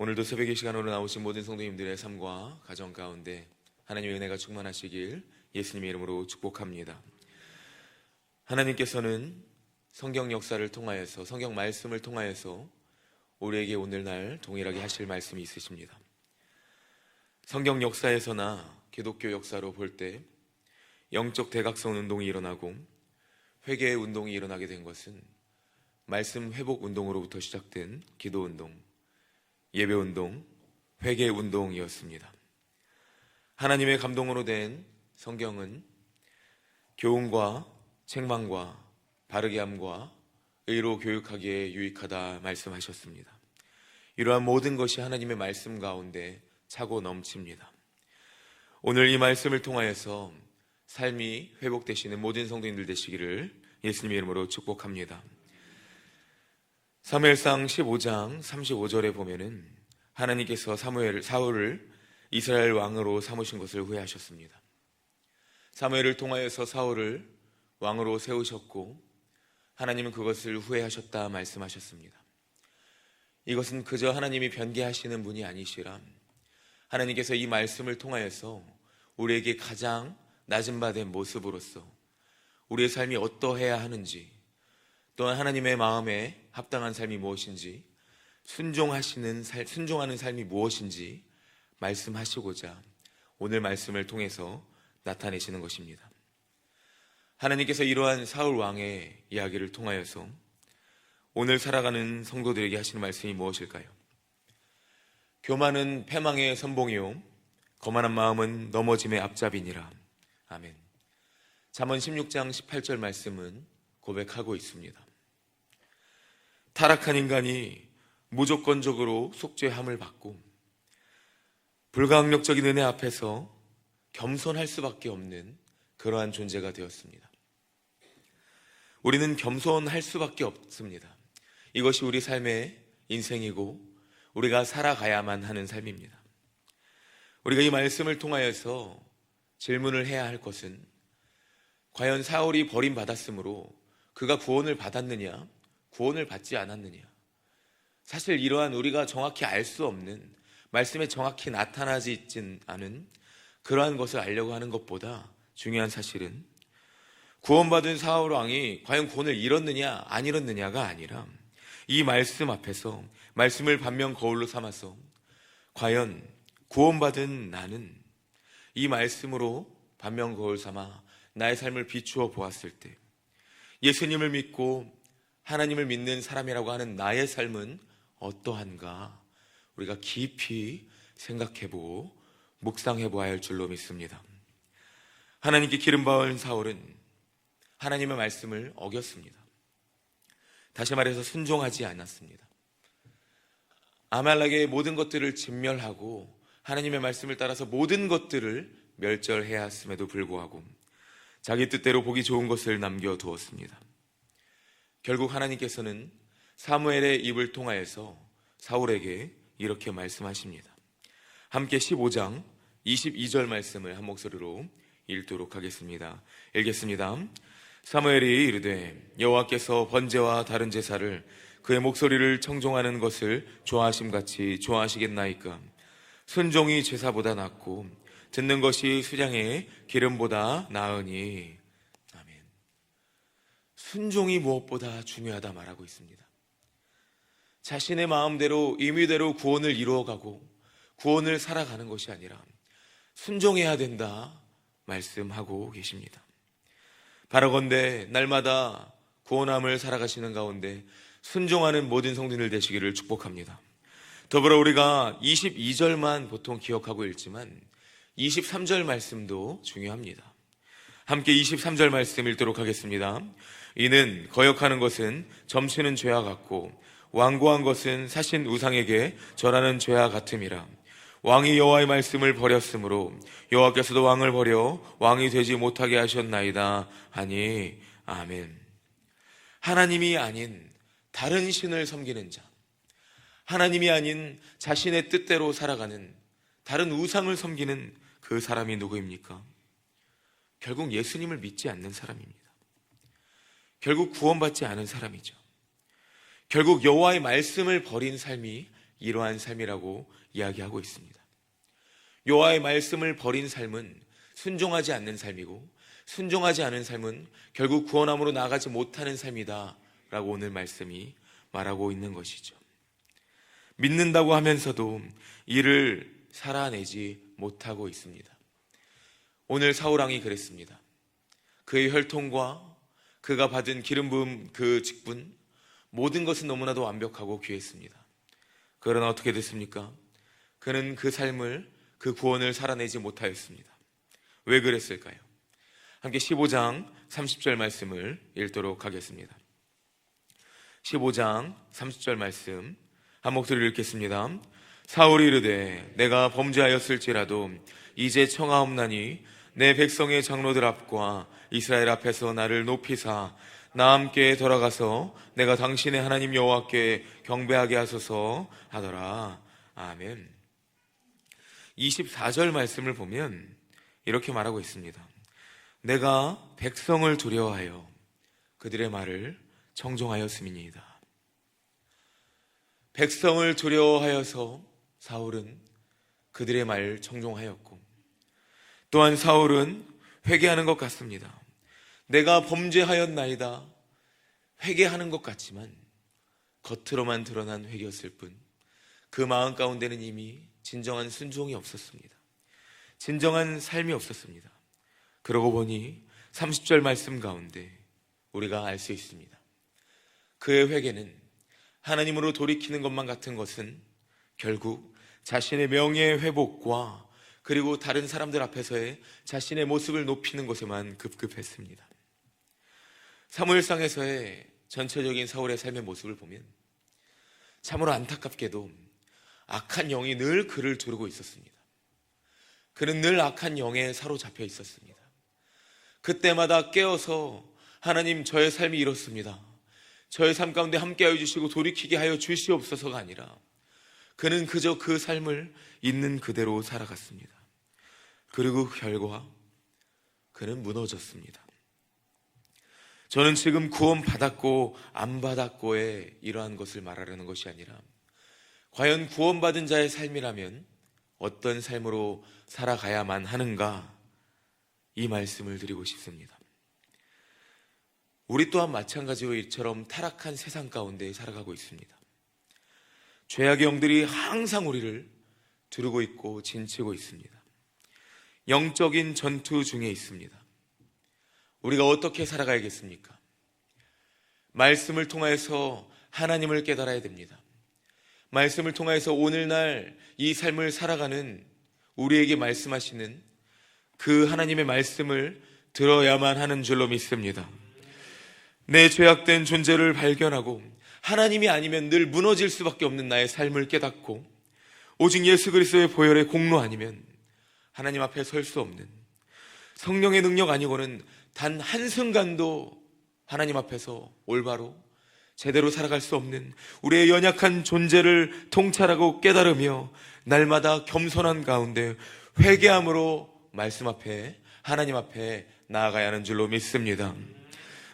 오늘도 새벽의 시간으로 나오신 모든 성도님들의 삶과 가정 가운데 하나님의 은혜가 충만하시길 예수님의 이름으로 축복합니다. 하나님께서는 성경 역사를 통하여서, 성경 말씀을 통하여서 우리에게 오늘날 동일하게 하실 말씀이 있으십니다. 성경 역사에서나 기독교 역사로 볼 때 영적 대각선 운동이 일어나고 회개의 운동이 일어나게 된 것은 말씀 회복 운동으로부터 시작된 기도 운동, 예배 운동, 회개 운동이었습니다. 하나님의 감동으로 된 성경은 교훈과 책망과 바르게 함과 의로 교육하기에 유익하다 말씀하셨습니다. 이러한 모든 것이 하나님의 말씀 가운데 차고 넘칩니다. 오늘 이 말씀을 통하여서 삶이 회복되시는 모든 성도님들 되시기를 예수님의 이름으로 축복합니다. 사무엘상 15장 35절에 보면은 하나님께서 사울을 이스라엘 왕으로 삼으신 것을 후회하셨습니다. 사무엘을 통하여서 사울을 왕으로 세우셨고 하나님은 그것을 후회하셨다 말씀하셨습니다. 이것은 그저 하나님이 변개하시는 분이 아니시라 하나님께서 이 말씀을 통하여서 우리에게 가장 낮은 바 된 모습으로서 우리의 삶이 어떠해야 하는지, 또한 하나님의 마음에 합당한 삶이 무엇인지, 순종하는 삶이 무엇인지 말씀하시고자 오늘 말씀을 통해서 나타내시는 것입니다. 하나님께서 이러한 사울 왕의 이야기를 통하여서 오늘 살아가는 성도들에게 하시는 말씀이 무엇일까요? 교만은 패망의 선봉이요 거만한 마음은 넘어짐의 앞잡이니라. 아멘. 잠언 16장 18절 말씀은 고백하고 있습니다. 타락한 인간이 무조건적으로 속죄함을 받고 불가항력적인 은혜 앞에서 겸손할 수밖에 없는 그러한 존재가 되었습니다. 우리는 겸손할 수밖에 없습니다. 이것이 우리 삶의 인생이고 우리가 살아가야만 하는 삶입니다. 우리가 이 말씀을 통하여서 질문을 해야 할 것은 과연 사울이 버림받았으므로 그가 구원을 받았느냐, 구원을 받지 않았느냐. 사실 이러한 우리가 정확히 알 수 없는, 말씀에 정확히 나타나지 있진 않은 그러한 것을 알려고 하는 것보다 중요한 사실은 구원받은 사울 왕이 과연 구원을 잃었느냐 안 잃었느냐가 아니라 이 말씀 앞에서 말씀을 반면 거울로 삼아서 과연 구원받은 나는 이 말씀으로 반면 거울 삼아 나의 삶을 비추어 보았을 때 예수님을 믿고 하나님을 믿는 사람이라고 하는 나의 삶은 어떠한가 우리가 깊이 생각해보고 묵상해보아야 할 줄로 믿습니다. 하나님께 기름부은 사울은 하나님의 말씀을 어겼습니다. 다시 말해서 순종하지 않았습니다. 아말렉의 모든 것들을 진멸하고 하나님의 말씀을 따라서 모든 것들을 멸절해야 했음에도 불구하고 자기 뜻대로 보기 좋은 것을 남겨두었습니다. 결국 하나님께서는 사무엘의 입을 통하여서 사울에게 이렇게 말씀하십니다. 함께 15장 22절 말씀을 한 목소리로 읽도록 하겠습니다. 읽겠습니다. 사무엘이 이르되 여호와께서 번제와 다른 제사를 그의 목소리를 청종하는 것을 좋아하심같이 좋아하시겠나이까. 순종이 제사보다 낫고 듣는 것이 수량의 기름보다 나으니. 아멘. 순종이 무엇보다 중요하다 말하고 있습니다. 자신의 마음대로 임의대로 구원을 이루어가고 구원을 살아가는 것이 아니라 순종해야 된다 말씀하고 계십니다. 바라건대 날마다 구원함을 살아가시는 가운데 순종하는 모든 성도들 되시기를 축복합니다. 더불어 우리가 22절만 보통 기억하고 읽지만 23절 말씀도 중요합니다. 함께 23절 말씀 읽도록 하겠습니다. 이는 거역하는 것은 점치는 죄와 같고 완고한 것은 사신 우상에게 절하는 죄와 같음이라. 왕이 여호와의 말씀을 버렸으므로 여호와께서도 왕을 버려 왕이 되지 못하게 하셨나이다 하니. 아멘. 하나님이 아닌 다른 신을 섬기는 자, 하나님이 아닌 자신의 뜻대로 살아가는 다른 우상을 섬기는 그 사람이 누구입니까? 결국 예수님을 믿지 않는 사람입니다. 결국 구원받지 않은 사람이죠. 결국 여호와의 말씀을 버린 삶이 이러한 삶이라고 이야기하고 있습니다. 여호와의 말씀을 버린 삶은 순종하지 않는 삶이고, 순종하지 않은 삶은 결국 구원함으로 나아가지 못하는 삶이다 라고 오늘 말씀이 말하고 있는 것이죠. 믿는다고 하면서도 이를 살아내지 못하고 있습니다. 오늘 사울왕이 그랬습니다. 그의 혈통과 그가 받은 기름 부음 그 직분, 모든 것은 너무나도 완벽하고 귀했습니다. 그러나 어떻게 됐습니까? 그는 그 삶을, 그 구원을 살아내지 못하였습니다. 왜 그랬을까요? 함께 15장 30절 말씀을 읽도록 하겠습니다. 15장 30절 말씀 한 목소리로 읽겠습니다. 사울이 이르되 내가 범죄하였을지라도 이제 청하옵나니 내 백성의 장로들 앞과 이스라엘 앞에서 나를 높이사 나 함께 돌아가서 내가 당신의 하나님 여호와께 경배하게 하소서 하더라. 아멘. 24절 말씀을 보면 이렇게 말하고 있습니다. 내가 백성을 두려워하여 그들의 말을 청종하였음이니이다. 백성을 두려워하여서 사울은 그들의 말을 청종하였고, 또한 사울은 회개하는 것 같습니다. 내가 범죄하였나이다. 회개하는 것 같지만 겉으로만 드러난 회개였을 뿐 그 마음 가운데는 이미 진정한 순종이 없었습니다. 진정한 삶이 없었습니다. 그러고 보니 30절 말씀 가운데 우리가 알 수 있습니다. 그의 회개는 하나님으로 돌이키는 것만 같은 것은 결국 자신의 명예의 회복과 그리고 다른 사람들 앞에서의 자신의 모습을 높이는 것에만 급급했습니다. 사무엘상에서의 전체적인 사울의 삶의 모습을 보면 참으로 안타깝게도 악한 영이 늘 그를 두르고 있었습니다. 그는 늘 악한 영에 사로잡혀 있었습니다. 그때마다 깨어서 하나님, 저의 삶이 이렇습니다. 저의 삶 가운데 함께하여 주시고 돌이키게 하여 주시옵소서가 아니라 그는 그저 그 삶을 있는 그대로 살아갔습니다. 그리고 그 결과 그는 무너졌습니다. 저는 지금 구원 받았고 안 받았고의 이러한 것을 말하려는 것이 아니라 과연 구원받은 자의 삶이라면 어떤 삶으로 살아가야만 하는가, 이 말씀을 드리고 싶습니다. 우리 또한 마찬가지로 이처럼 타락한 세상 가운데 살아가고 있습니다. 죄악의 영들이 항상 우리를 두르고 있고 진치고 있습니다. 영적인 전투 중에 있습니다. 우리가 어떻게 살아가야겠습니까? 말씀을 통하여서 하나님을 깨달아야 됩니다. 말씀을 통하여서 오늘날 이 삶을 살아가는 우리에게 말씀하시는 그 하나님의 말씀을 들어야만 하는 줄로 믿습니다. 내 죄악된 존재를 발견하고 하나님이 아니면 늘 무너질 수밖에 없는 나의 삶을 깨닫고 오직 예수 그리스도의 보혈의 공로 아니면 하나님 앞에 설 수 없는, 성령의 능력 아니고는 단 한순간도 하나님 앞에서 올바로 제대로 살아갈 수 없는 우리의 연약한 존재를 통찰하고 깨달으며 날마다 겸손한 가운데 회개함으로 말씀 앞에, 하나님 앞에 나아가야 하는 줄로 믿습니다.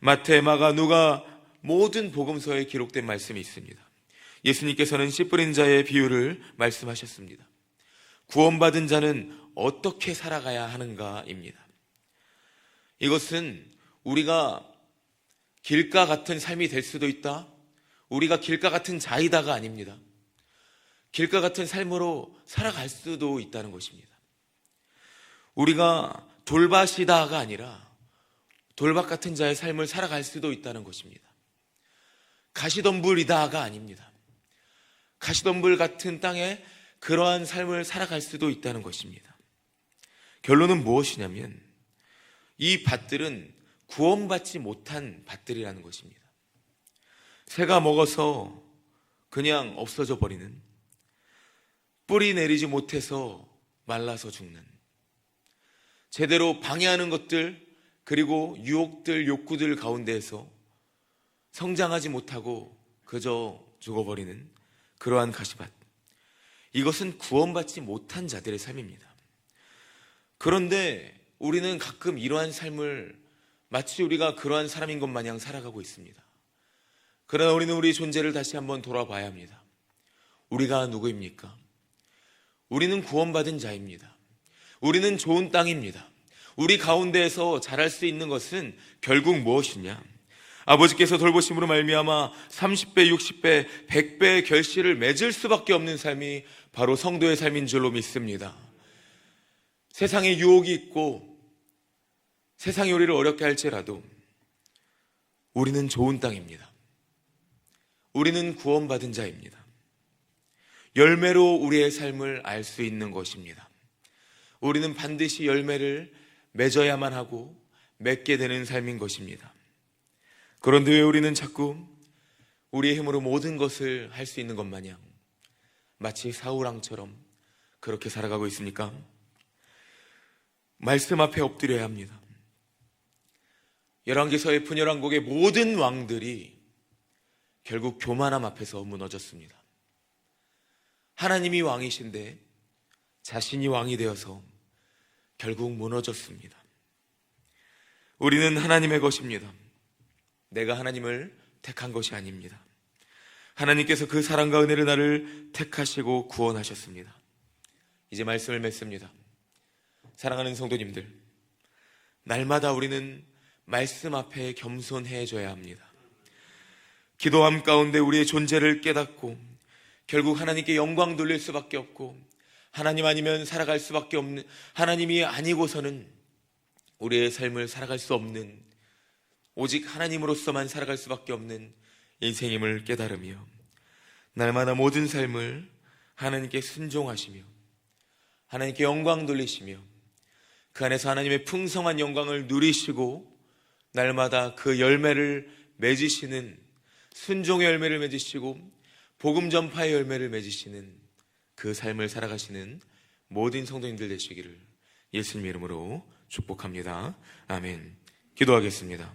마태, 마가, 누가 모든 복음서에 기록된 말씀이 있습니다. 예수님께서는 씨 뿌린 자의 비유를 말씀하셨습니다. 구원받은 자는 어떻게 살아가야 하는가입니다. 이것은 우리가 길가 같은 삶이 될 수도 있다, 우리가 길가 같은 자이다가 아닙니다. 길가 같은 삶으로 살아갈 수도 있다는 것입니다. 우리가 돌밭이다가 아니라 돌밭 같은 자의 삶을 살아갈 수도 있다는 것입니다. 가시덤불이다가 아닙니다. 가시덤불 같은 땅에 그러한 삶을 살아갈 수도 있다는 것입니다. 결론은 무엇이냐면 이 밭들은 구원받지 못한 밭들이라는 것입니다. 새가 먹어서 그냥 없어져 버리는, 뿌리 내리지 못해서 말라서 죽는, 제대로 방해하는 것들 그리고 유혹들, 욕구들 가운데에서 성장하지 못하고 그저 죽어버리는 그러한 가시밭, 이것은 구원받지 못한 자들의 삶입니다. 그런데 우리는 가끔 이러한 삶을 마치 우리가 그러한 사람인 것 마냥 살아가고 있습니다. 그러나 우리는 우리 존재를 다시 한번 돌아봐야 합니다. 우리가 누구입니까? 우리는 구원받은 자입니다. 우리는 좋은 땅입니다. 우리 가운데에서 자랄 수 있는 것은 결국 무엇이냐? 아버지께서 돌보심으로 말미암아 30배, 60배, 100배의 결실을 맺을 수밖에 없는 삶이 바로 성도의 삶인 줄로 믿습니다. 세상에 유혹이 있고 세상이 우리를 어렵게 할지라도 우리는 좋은 땅입니다. 우리는 구원받은 자입니다. 열매로 우리의 삶을 알 수 있는 것입니다. 우리는 반드시 열매를 맺어야만 하고 맺게 되는 삶인 것입니다. 그런데 왜 우리는 자꾸 우리의 힘으로 모든 것을 할 수 있는 것 마냥 마치 사울왕처럼 그렇게 살아가고 있습니까? 말씀 앞에 엎드려야 합니다. 열왕기서의 분열왕국의 모든 왕들이 결국 교만함 앞에서 무너졌습니다. 하나님이 왕이신데 자신이 왕이 되어서 결국 무너졌습니다. 우리는 하나님의 것입니다. 내가 하나님을 택한 것이 아닙니다. 하나님께서 그 사랑과 은혜를 나를 택하시고 구원하셨습니다. 이제 말씀을 맺습니다. 사랑하는 성도님들, 날마다 우리는 말씀 앞에 겸손해져야 합니다. 기도함 가운데 우리의 존재를 깨닫고 결국 하나님께 영광 돌릴 수밖에 없고 하나님 아니면 살아갈 수밖에 없는, 하나님이 아니고서는 우리의 삶을 살아갈 수 없는, 오직 하나님으로서만 살아갈 수밖에 없는 인생임을 깨달으며 날마다 모든 삶을 하나님께 순종하시며 하나님께 영광 돌리시며 그 안에서 하나님의 풍성한 영광을 누리시고 날마다 그 열매를 맺으시는, 순종의 열매를 맺으시고 복음 전파의 열매를 맺으시는 그 삶을 살아가시는 모든 성도님들 되시기를 예수님의 이름으로 축복합니다. 아멘. 기도하겠습니다.